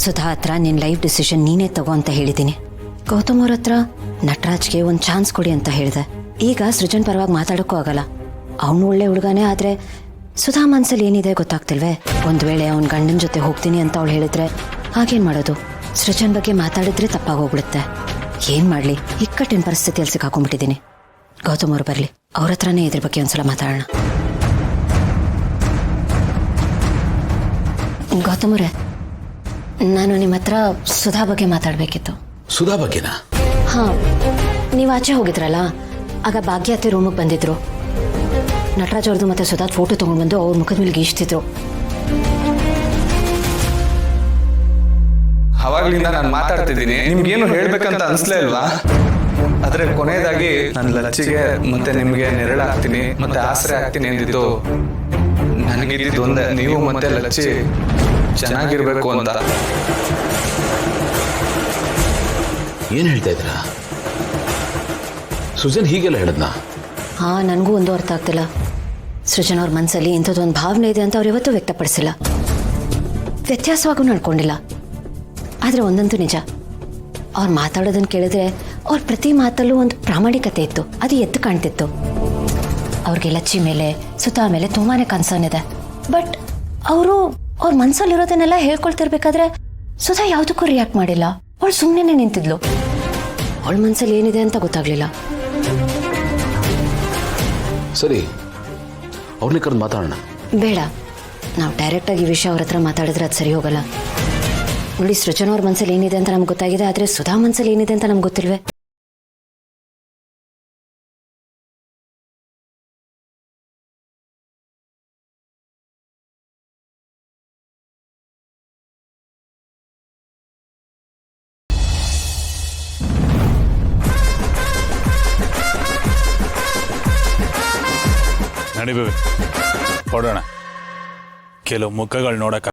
ಸುಧಾ ಹತ್ರ ನಿನ್ನ life decision ನೀನೇ ತಗೋ ಅಂತ ಹೇಳಿದ್ದೀನಿ. ಗೌತಮ್ ಅವ್ರ ಹತ್ರ ನಟರಾಜ್ಗೆ ಒಂದು ಚಾನ್ಸ್ ಕೊಡಿ ಅಂತ ಹೇಳಿದೆ. ಈಗ ಸೃಜನ್ ಪರವಾಗಿ ಮಾತಾಡೋಕ್ಕೂ ಆಗಲ್ಲ. ಅವನು ಒಳ್ಳೆ ಹುಡುಗನೇ, ಆದರೆ ಸುಧಾ ಮನ್ಸಲ್ಲಿ ಏನಿದೆ ಗೊತ್ತಾಗ್ತಿಲ್ವೇ. ಒಂದು ವೇಳೆ ಅವನ ಗಂಡನ ಜೊತೆ ಹೋಗ್ತೀನಿ ಅಂತ ಅವಳು ಹೇಳಿದ್ರೆ ಹಾಗೇನು ಮಾಡೋದು? ಸೃಜನ್ ಬಗ್ಗೆ ಮಾತಾಡಿದ್ರೆ ತಪ್ಪಾಗೋಗ್ಬಿಡುತ್ತೆ. ಏನು ಮಾಡಲಿ, ಇಕ್ಕಟ್ಟಿನ ಪರಿಸ್ಥಿತಿಯಲ್ಲಿ ಸಿಕ್ಕಾಕೊಂಡ್ಬಿಟ್ಟಿದ್ದೀನಿ. ಗೌತಮ್ ಅವ್ರು ಬರಲಿ, ಅವ್ರ ಹತ್ರನೇ ಇದ್ರ ಬಗ್ಗೆ ಒಂದ್ಸಲ ಮಾತಾಡೋಣ. ಗೌತಮ್ ಅವರೇ, ನಾನು ನಿಮ್ಮ ಹತ್ರ ಸುಧಾ ಬಗ್ಗೆ ಮಾತಾಡಬೇಕಿತ್ತು. ಸುಧಾ ಬಗ್ಗೆನಾ? ಹಾಂ, ನೀವು ಆಚೆ ಹೋಗಿದ್ರಲ್ಲ, ಆಗ ಭಾಗ್ಯತೆ ರೂಮಿಗೆ ಬಂದಿದ್ರು. ನಟರಾಜ್ ಅವ್ರದ್ದು ಮತ್ತೆ ಸುಧಾದ್ ಫೋಟೋ ತೊಗೊಂಡ್ಬಂದು ಅವ್ರ ಮುಖದ ಮೇಲೆ ಗೀಚ್ತಿದ್ರು. ಅವಾಗ್ಲಿಂದ ನಾನು ಮಾತಾಡ್ತಿದ್ದೀನಿ, ನಿಮ್ಗೇನು ಹೇಳ್ಬೇಕಂತ ಅನ್ಸ್ಲೇ ಇಲ್ವಾ? ಆದ್ರೆ ಕೊನೆಯದಾಗಿ ನನ್ನ ಲಚ್ಚಿಗೆ ಮತ್ತೆ ನಿಮ್ಗೆ ನೆರಳಾಗ್ತೀನಿ ಮತ್ತೆ ಆಸರೆ ಆಗ್ತೀನಿ ಅಂದಿದ್ದು ನನಗಿದ್ದು ಒಂದೇ, ನೀವು ಮತ್ತೆ ಲಚ್ಚಿ ಚೆನ್ನಾಗಿರ್ಬೇಕು ಅಂತ. ಏನ್ ಹೇಳ್ತಾ ಇದ್ದೀರಾ? ಸುಜನ್ ಹೀಗೆಲ್ಲ ಹೇಳದ್ನಾ? ಹಾಂ, ನನಗೂ ಒಂದು ಅರ್ಥ ಆಗ್ತಿಲ್ಲ. ಸೃಜನ್ ಅವ್ರ ಮನಸ್ಸಲ್ಲಿ ಇಂಥದ್ದೊಂದು ಭಾವನೆ ಇದೆ ಅಂತ ಅವ್ರು ಯಾವತ್ತೂ ವ್ಯಕ್ತಪಡಿಸಿಲ್ಲ, ವ್ಯತ್ಯಾಸವಾಗೂ ನಡ್ಕೊಂಡಿಲ್ಲ. ಆದರೆ ಒಂದಂತೂ ನಿಜ, ಅವ್ರು ಮಾತಾಡೋದನ್ನು ಕೇಳಿದ್ರೆ ಅವ್ರ ಪ್ರತಿ ಮಾತಲ್ಲೂ ಒಂದು ಪ್ರಾಮಾಣಿಕತೆ ಇತ್ತು, ಅದು ಎದ್ದು ಕಾಣ್ತಿತ್ತು. ಅವ್ರಿಗೆ ಲಚ್ಚಿ ಮೇಲೆ ಸುಧಾ ಮೇಲೆ ತುಂಬಾ ಕನ್ಸರ್ನ್ ಇದೆ. ಬಟ್ ಅವರು ಅವ್ರ ಮನಸ್ಸಲ್ಲಿರೋದನ್ನೆಲ್ಲ ಹೇಳ್ಕೊಳ್ತಿರ್ಬೇಕಾದ್ರೆ ಸುಧಾ ಯಾವುದಕ್ಕೂ ರಿಯಾಕ್ಟ್ ಮಾಡಿಲ್ಲ. ಅವಳು ಸುಮ್ಮನೆ ನಿಂತಿದ್ಲು. ಅವಳ ಮನಸ್ಸಲ್ಲಿ ಏನಿದೆ ಅಂತ ಗೊತ್ತಾಗ್ಲಿಲ್ಲ. ಸರಿ, ಅವ್ರನ್ನೇ ಕರೆದು ಮಾತಾಡೋಣ. ಬೇಡ, ನಾವು ಡೈರೆಕ್ಟಾಗಿ ಈ ವಿಷಯ ಅವ್ರ ಹತ್ರ ಮಾತಾಡಿದ್ರೆ ಅದು ಸರಿ ಹೋಗಲ್ಲ. ನೋಡಿ, ಸೃಜನ್ ಅವ್ರ ಮನಸ್ಸಲ್ಲಿ ಏನಿದೆ ಅಂತ ನಮ್ಗೆ ಗೊತ್ತಾಗಿದೆ, ಆದರೆ ಸುಧಾ ಮನಸ್ಸಲ್ಲಿ ಏನಿದೆ ಅಂತ ನಮ್ಗೆ ಗೊತ್ತಿಲ್ವೇ. ನಡಿಬೇವೆ, ಹೊಡೋಣ. ಕೆಲವು ಮುಖಗಳು ನೋಡೋಕ್ಕಾಗಲ್ಲ.